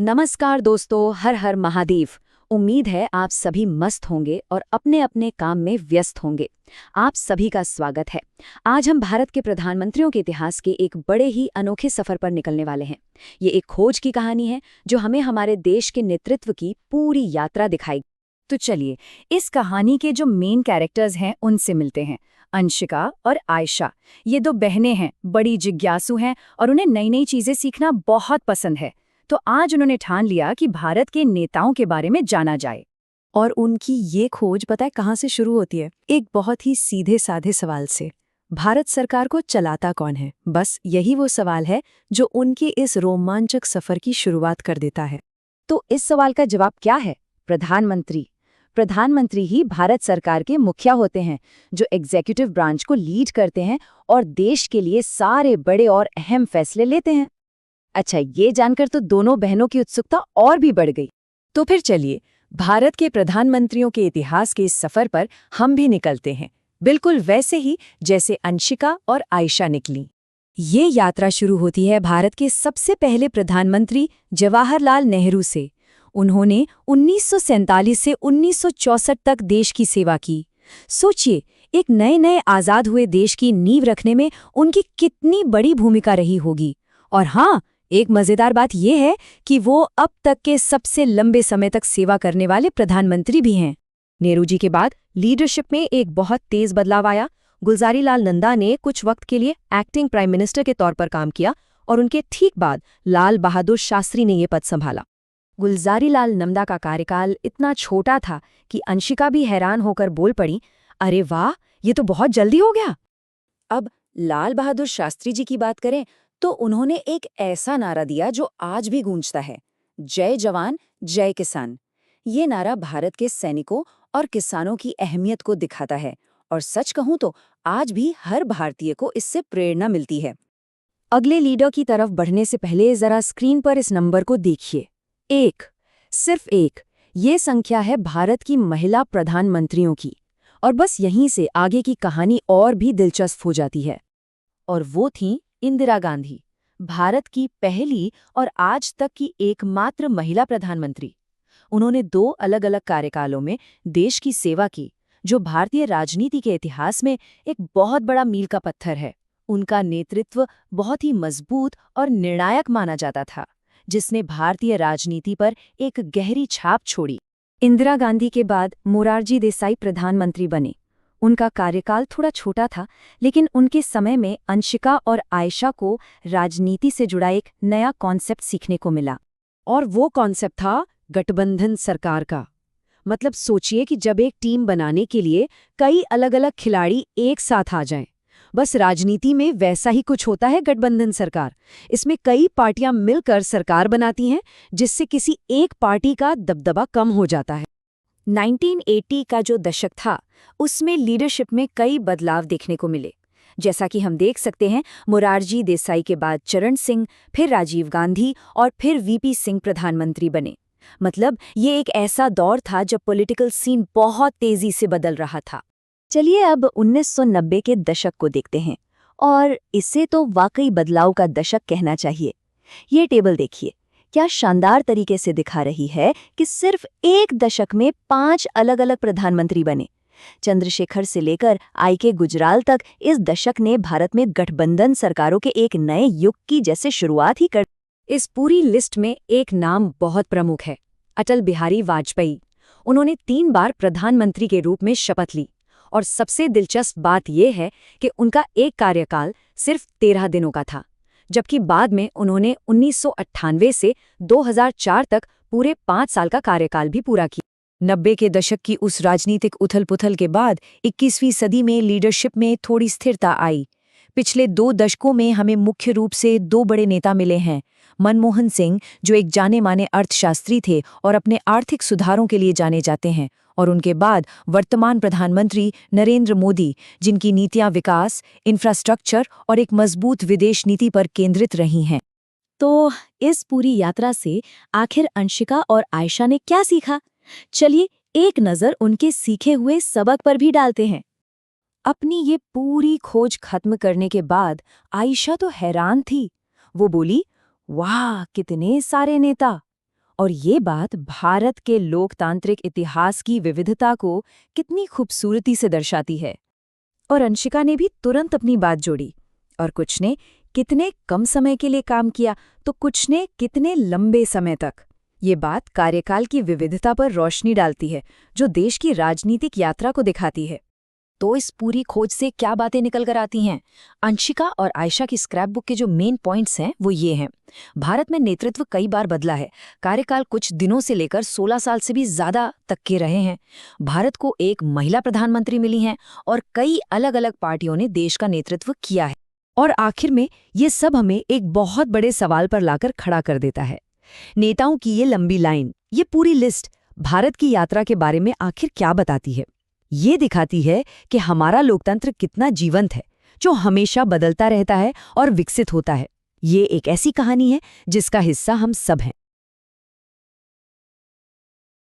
नमस्कार दोस्तों, हर हर महादेव। उम्मीद है आप सभी मस्त होंगे और अपने अपने काम में व्यस्त होंगे। आप सभी का स्वागत है। आज हम भारत के प्रधानमंत्रियों के इतिहास के एक बड़े ही अनोखे सफर पर निकलने वाले हैं। ये एक खोज की कहानी है जो हमें हमारे देश के नेतृत्व की पूरी यात्रा दिखाएगी। तो चलिए, इस कहानी के जो मेन कैरेक्टर्स हैं उनसे मिलते हैं। अंशिका और आयशा, ये दो बहनें हैं, बड़ी जिज्ञासु हैं और उन्हें नई नई चीजें सीखना बहुत पसंद है। तो आज उन्होंने ठान लिया कि भारत के नेताओं के बारे में जाना जाए। और उनकी ये खोज पता है कहाँ से शुरू होती है? एक बहुत ही सीधे साधे सवाल से। भारत सरकार को चलाता कौन है? बस यही वो सवाल है जो उनके इस रोमांचक सफर की शुरुआत कर देता है। तो इस सवाल का जवाब क्या है? प्रधानमंत्री। प्रधानमंत्री ही भारत सरकार के मुखिया होते हैं, जो एग्जीक्यूटिव ब्रांच को लीड करते हैं और देश के लिए सारे बड़े और अहम फैसले लेते हैं। अच्छा, ये जानकर तो दोनों बहनों की उत्सुकता और भी बढ़ गई। तो फिर चलिए, भारत के प्रधानमंत्रियों के इतिहास के इस सफर पर हम भी निकलते हैं, बिल्कुल वैसे ही जैसे अंशिका और आयशा निकली। ये यात्रा शुरू होती है भारत के सबसे पहले प्रधानमंत्री जवाहरलाल नेहरू से। उन्होंने 1947 से 1964 तक देश की सेवा की। सोचिए, एक नए नए आज़ाद हुए देश की नींव रखने में उनकी कितनी बड़ी भूमिका रही होगी। और हाँ, एक मजेदार बात यह है कि वो अब तक के सबसे लंबे समय तक सेवा करने वाले प्रधानमंत्री भी हैं। नेहरू जी के बाद लीडरशिप में एक बहुत तेज बदलाव आया। गुलजारीलाल नंदा ने कुछ वक्त के लिए एक्टिंग प्राइम मिनिस्टर के तौर पर काम किया और उनके ठीक बाद लाल बहादुर शास्त्री ने ये पद संभाला। गुलजारीलाल नंदा का कार्यकाल इतना छोटा था कि अंशिका भी हैरान होकर बोल पड़ी, अरे वाह, ये तो बहुत जल्दी हो गया। अब लाल बहादुर शास्त्री जी की बात करें तो उन्होंने एक ऐसा नारा दिया जो आज भी गूंजता है, जय जवान जय किसान। ये नारा भारत के सैनिकों और किसानों की अहमियत को दिखाता है और सच कहूं तो आज भी हर भारतीय को इससे प्रेरणा मिलती है। अगले लीडर की तरफ बढ़ने से पहले जरा स्क्रीन पर इस नंबर को देखिए। 1, सिर्फ 1। ये संख्या है भारत की महिला प्रधानमंत्रियों की। और बस यहीं से आगे की कहानी और भी दिलचस्प हो जाती है। और वो थीं इंदिरा गांधी, भारत की पहली और आज तक की एकमात्र महिला प्रधानमंत्री। उन्होंने 2 अलग-अलग कार्यकालों में देश की सेवा की, जो भारतीय राजनीति के इतिहास में एक बहुत बड़ा मील का पत्थर है। उनका नेतृत्व बहुत ही मजबूत और निर्णायक माना जाता था, जिसने भारतीय राजनीति पर एक गहरी छाप छोड़ी। इंदिरा गांधी के बाद मोरारजी देसाई प्रधानमंत्री बने। उनका कार्यकाल थोड़ा छोटा था, लेकिन उनके समय में अंशिका और आयशा को राजनीति से जुड़ा एक नया कॉन्सेप्ट सीखने को मिला। और वो कॉन्सेप्ट था गठबंधन सरकार का। मतलब सोचिए कि जब एक टीम बनाने के लिए कई अलग-अलग खिलाड़ी एक साथ आ जाएं। बस राजनीति में वैसा ही कुछ होता है गठबंधन सरकार। इसमें कई पार्टियां मिलकर सरकार बनाती हैं, जिससे किसी एक पार्टी का दबदबा कम हो जाता है। 1980 का जो दशक था, उसमें लीडरशिप में कई बदलाव देखने को मिले। जैसा कि हम देख सकते हैं, मोरारजी देसाई के बाद चरण सिंह, फिर राजीव गांधी और फिर वीपी सिंह प्रधानमंत्री बने। मतलब ये एक ऐसा दौर था जब पॉलिटिकल सीन बहुत तेजी से बदल रहा था। चलिए अब 1990 के दशक को देखते हैं, और इसे तो वाकई बदलाव का दशक कहना चाहिए। ये टेबल देखिए, क्या शानदार तरीके से दिखा रही है कि सिर्फ एक दशक में 5 अलग-अलग प्रधानमंत्री बने। चंद्रशेखर से लेकर आईके गुजराल तक इस दशक ने भारत में गठबंधन सरकारों के एक नए युग की जैसे शुरुआत ही कर। इस पूरी लिस्ट में एक नाम बहुत प्रमुख है, अटल बिहारी वाजपेयी। उन्होंने 3 बार प्रधानमंत्री के रूप में शपथ ली, और सबसे दिलचस्प बात यह है कि उनका एक कार्यकाल सिर्फ 13 दिनों का था, जबकि बाद में उन्होंने 1998 से 2004 तक पूरे 5 साल का कार्यकाल भी पूरा किया। 90 के दशक की उस राजनीतिक उथल-पुथल के बाद 21वीं सदी में लीडरशिप में थोड़ी स्थिरता आई। पिछले 2 दशकों में हमें मुख्य रूप से 2 बड़े नेता मिले हैं। मनमोहन सिंह, जो एक जाने-माने अर्थशास्त्री थे और अपने आर्थिक सुधारों के लिए जाने जाते हैं, और उनके बाद वर्तमान प्रधानमंत्री नरेंद्र मोदी, जिनकी नीतियां विकास, इंफ्रास्ट्रक्चर और एक मजबूत विदेश नीति पर केंद्रित रही हैं। तो इस पूरी यात्रा से आखिर अंशिका और आयशा ने क्या सीखा? चलिए एक नज़र उनके सीखे हुए सबक पर भी डालते हैं। अपनी ये पूरी खोज खत्म करने के बाद आयशा तो हैरान थी। वो बोली, वाह, कितने सारे नेता! और ये बात भारत के लोकतांत्रिक इतिहास की विविधता को कितनी खूबसूरती से दर्शाती है। और अंशिका ने भी तुरंत अपनी बात जोड़ी, और कुछ ने कितने कम समय के लिए काम किया तो कुछ ने कितने लंबे समय तक। ये बात कार्यकाल की विविधता पर रोशनी डालती है, जो देश की राजनीतिक यात्रा को दिखाती है। तो इस पूरी खोज से क्या बातें निकल कर आती हैं? अंशिका और आयशा की स्क्रैपबुक के जो मेन पॉइंट्स हैं वो ये हैं। भारत में नेतृत्व कई बार बदला है, कार्यकाल कुछ दिनों से लेकर 16 साल से भी ज्यादा तक के रहे हैं। भारत को एक महिला प्रधानमंत्री मिली हैं और कई अलग अलग पार्टियों ने देश का नेतृत्व किया है। और आखिर में ये सब हमें एक बहुत बड़े सवाल पर लाकर खड़ा कर देता है। नेताओं की ये लंबी लाइन, ये पूरी लिस्ट भारत की यात्रा के बारे में आखिर क्या बताती है? ये दिखाती है कि हमारा लोकतंत्र कितना जीवंत है, जो हमेशा बदलता रहता है और विकसित होता है। ये एक ऐसी कहानी है जिसका हिस्सा हम सब हैं।